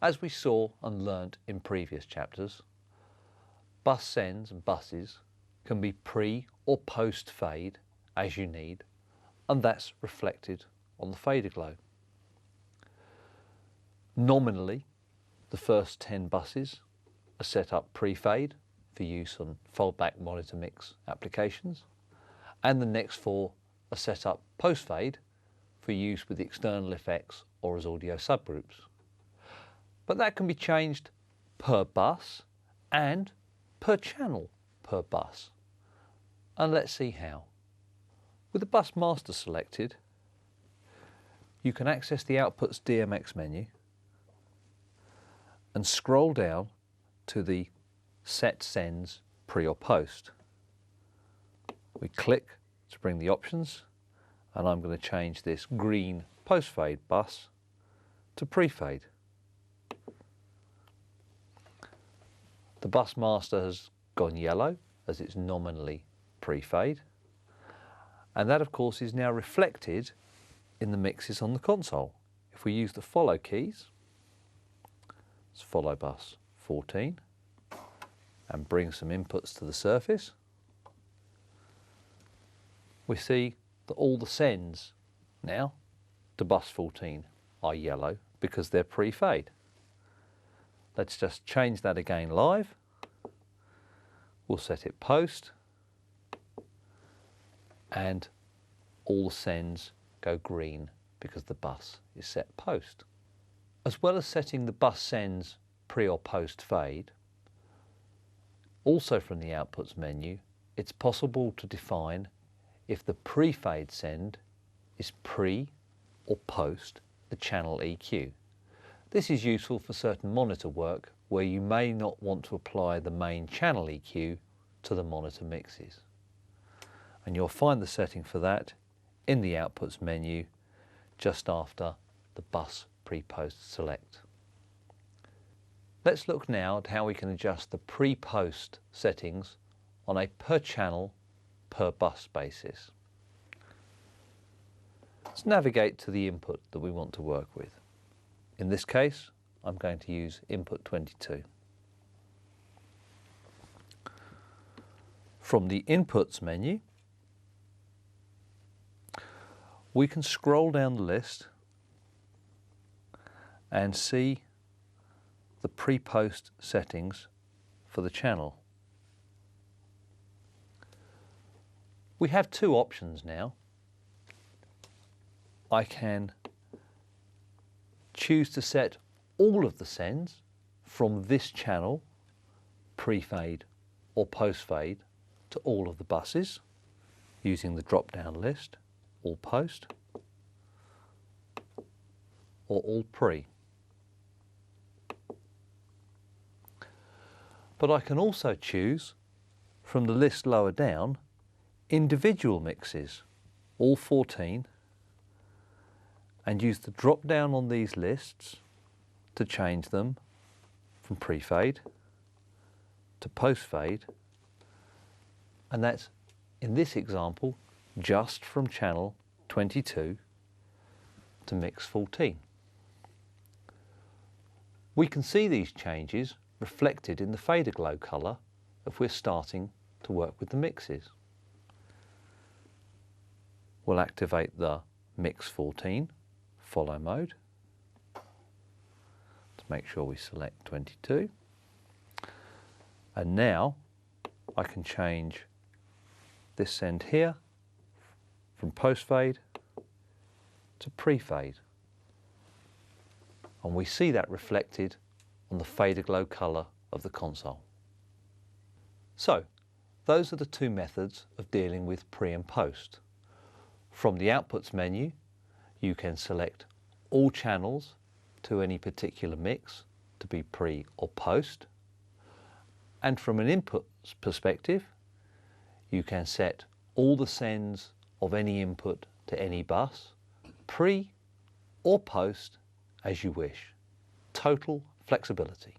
As we saw and learnt in previous chapters, bus sends and buses can be pre or post fade as you need, and that's reflected on the fader glow. Nominally, the first 10 buses are set up pre-fade for use on foldback monitor mix applications, and the next 4 are set up post-fade for use with external effects or as audio subgroups. But that can be changed per bus and per channel per bus. And let's see how. With the bus master selected, you can access the Outputs DMX menu and scroll down to the Set Sends Pre or Post. We click to bring the options, and I'm going to change this green post-fade bus to pre-fade. The bus master has gone yellow as it's nominally pre-fade, and that of course is now reflected in the mixes on the console. If we use the follow keys, let's follow bus 14 and bring some inputs to the surface, we see that all the sends now to bus 14 are yellow because they're pre-fade. Let's just change that again live. We'll set it post, and all the sends go green because the bus is set post. As well as setting the bus sends pre or post fade, also from the Outputs menu, it's possible to define if the pre-fade send is pre or post the channel EQ. This is useful for certain monitor work where you may not want to apply the main channel EQ to the monitor mixes. And you'll find the setting for that in the Outputs menu just after the bus pre-post select. Let's look now at how we can adjust the pre-post settings on a per channel, per bus basis. Let's navigate to the input that we want to work with. In this case, I'm going to use input 22. From the Inputs menu, we can scroll down the list and see the pre-post settings for the channel. We have 2 options now. I can choose to set all of the sends from this channel, pre-fade or post-fade, to all of the buses using the drop-down list, all post or all pre. But I can also choose from the list lower down individual mixes, all 14, and use the drop down on these lists to change them from pre-fade to post-fade, and that's, in this example, just from channel 22 to mix 14. We can see these changes reflected in the fader glow colour if we're starting to work with the mixes. We'll activate the Mix 14 follow mode to make sure we select 22. And now I can change this send here from post-fade to pre-fade. And we see that reflected on the fader glow colour of the console. So, those are the 2 methods of dealing with pre and post. From the Outputs menu, you can select all channels to any particular mix to be pre or post. And from an inputs perspective, you can set all the sends of any input to any bus, pre or post, as you wish. Total flexibility.